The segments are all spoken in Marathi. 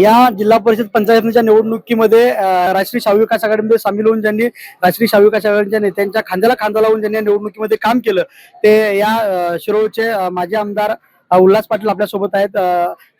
या जिल्हा परिषद पंचायतीच्या निवडणुकीमध्ये राष्ट्रीय शाहू विकास आघाडीमध्ये सामील होऊन ज्यांनी राष्ट्रीय शाहू विकास आघाडीच्या नेत्यांच्या खांद्याला खांदा लावून ज्यांनी या निवडणुकीमध्ये काम केलं ते या शिरोळचे माजी आमदार उल्हास पाटील आपल्या सोबत आहेत।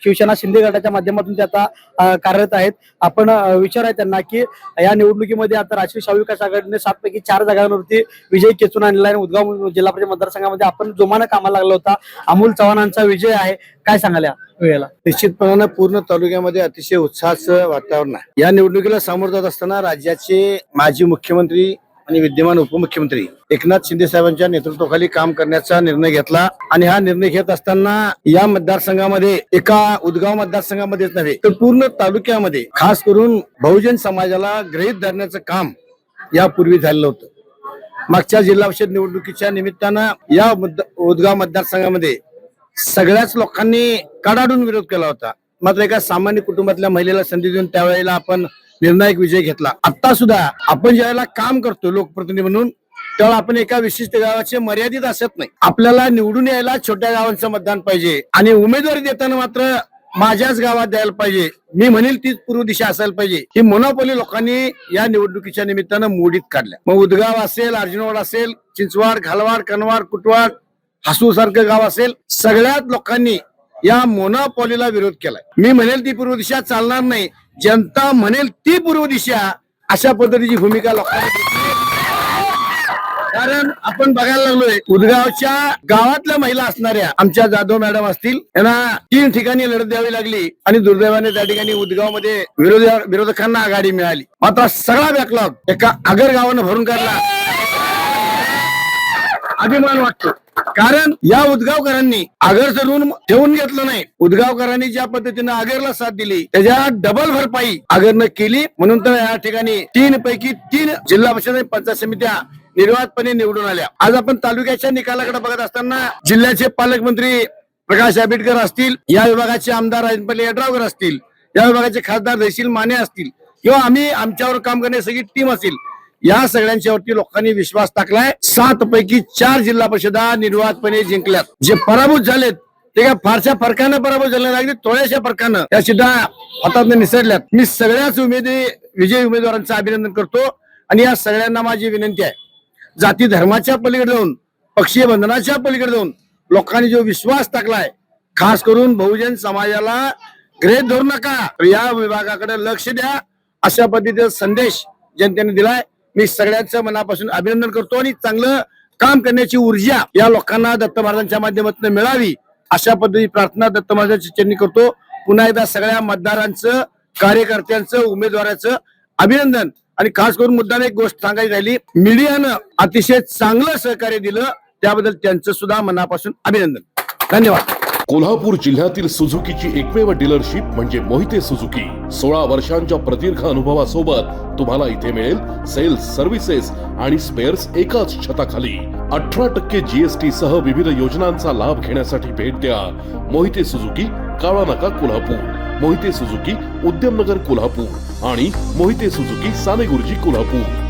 शिवसेना शिंदे गटाच्या माध्यमातून ते आता कार्यरत आहेत। आपण विचारूया त्यांना की या निवडणुकीमध्ये आता राष्ट्रीय शाहू विकास आघाडीने 7 पैकी 4 जागांवरती विजय खेचून आणला आहे। उदगाव जिल्हा परिषद मतदारसंघामध्ये आपण जोमानं कामाला लागला होता। अमोल चव्हाणांचा विजय आहे, काय सांगाल या वेळेला? निश्चितपणाने पूर्ण तालुक्यामध्ये अतिशय उत्साहाचं वातावरण आहे। या निवडणुकीला सामोरं जात असताना राज्याचे माजी मुख्यमंत्री आणि विद्यमान उपमुख्यमंत्री एकनाथ शिंदे साहेबांच्या नेतृत्वाखाली काम करण्याचा निर्णय घेतला आणि हा निर्णय घेत असताना या मतदारसंघामध्ये एका उदगाव मतदारसंघामध्येच नव्हे तर पूर्ण तालुक्यामध्ये खास करून बहुजन समाजाला गृहीत धरण्याचं काम यापूर्वी झालेलं होतं। मागच्या जिल्हा परिषद निवडणुकीच्या निमित्तानं या उदगाव मतदारसंघामध्ये सगळ्याच लोकांनी कडाडून विरोध केला होता, मात्र एका सामान्य कुटुंबातल्या महिलेला संधी देऊन त्यावेळेला आपण निर्णायक विजय घेतला। आता सुद्धा आपण ज्यावेळेला काम करतो लोकप्रतिनिधी म्हणून त्यावेळेला आपण एका विशिष्ट गावाचे मर्यादित असत नाही। आपल्याला निवडून यायला छोट्या गावांचं मतदान पाहिजे आणि उमेदवारी देताना मात्र माझ्याच गावात द्यायला पाहिजे, मी म्हणेल तीच पूर्व दिशा असायला पाहिजे, ही मोनोपोली लोकांनी या निवडणुकीच्या निमित्तानं मोडीत काढल्या। मग उदगाव असेल, अर्जुनवाड असेल, चिंचवाड, घालवाड, कनवाड, कुटवाड, हसू सारखं गाव असेल, सगळ्यात लोकांनी या मोनोपॉलीला विरोध केलाय। मी म्हणेल ती पूर्व दिशा चालणार नाही, जनता म्हणेल ती पूर्व दिशा, अशा पद्धतीची भूमिका लोकांनी घेतली। कारण आपण बघायला लागलोय उदगावच्या गावातल्या महिला असणाऱ्या आमच्या जाधव मॅडम असतील, यांना 3 ठिकाणी लढत द्यावी लागली आणि दुर्दैवाने त्या ठिकाणी उदगाव मध्ये विरोधकांना आघाडी मिळाली। मात्र सगळा बॅकलॉग एका आगर गावानं भरून काढला, अभिमान वाटतो। कारण या उदगावकरांनी आगर धरून ठेवून घेतलं नाही, उदगावकरांनी ज्या पद्धतीने आगरला साथ दिली त्याच्या डबल भरपाई आगरनं केली। म्हणून तर या ठिकाणी 3 पैकी 3 जिल्हा परिषद आणि पंचायत समित्या निर्वाधपणे निवडून आल्या। आज आपण तालुक्याच्या निकालाकडे बघत असताना जिल्ह्याचे पालकमंत्री प्रकाश आंबेडकर असतील, या विभागाचे आमदार राजनपल्ली यड्रावकर असतील, या विभागाचे खासदार जयशील माने असतील किंवा आम्ही आमच्यावर काम करण्याची सगळी टीम असेल, या सगळ्यांच्यावरती लोकांनी विश्वास टाकलाय। 7 पैकी 4 जिल्हा परिषदा निर्वाधपणे जिंकल्यात। जे पराभूत झालेत ते काय फारशा फरकानं पराभूत झाले नाही, अगदी थोड्याशा फरकानं त्या सुद्धा हातात निसरल्यात। मी सगळ्याच विजयी उमेदवारांचं अभिनंदन करतो आणि या सगळ्यांना माझी विनंती आहे, जाती धर्माच्या पलीकडे जाऊन, पक्षीय बंधनाच्या पलीकडे जाऊन लोकांनी जो विश्वास टाकलाय, खास करून बहुजन समाजाला गृहीत धरू नका, या विभागाकडे लक्ष द्या, अशा पद्धतीचा संदेश जनतेने दिलाय। मी सगळ्यांचं मनापासून अभिनंदन करतो आणि चांगलं काम करण्याची ऊर्जा या लोकांना दत्त महाराजांच्या माध्यमातून मिळावी, अशा पद्धती प्रार्थना दत्त महाराजांची चरणी करतो। पुन्हा एकदा सगळ्या मतदारांचं, कार्यकर्त्यांचं, उमेदवाराचं अभिनंदन। आणि खास करून मुद्दाम एक गोष्ट सांगायची राहिली, मीडियानं अतिशय चांगलं सहकार्य दिलं, त्याबद्दल त्यांचं सुद्धा मनापासून अभिनंदन। धन्यवाद। कोल्हापूर जिल्ह्यातील सुझुकीची एकमेव डीलरशिप म्हणजे मोहिते सुझुकी। 16 वर्षांच्या प्रदीर्घ अनुभवासोबत तुम्हाला इथे मिळेल सेल्स, सर्व्हिसेस आणि स्पेअर्स एकाच छताखाली। 18% GST सह विविध योजनांचा लाभ घेण्यासाठी भेट द्या मोहिते सुझुकी, काळा नाका, कोल्हापूर। मोहिते सुझुकी, उद्यमनगर, कोल्हापूर आणि मोहिते सुझुकी, सानेगुरुजी, कोल्हापूर।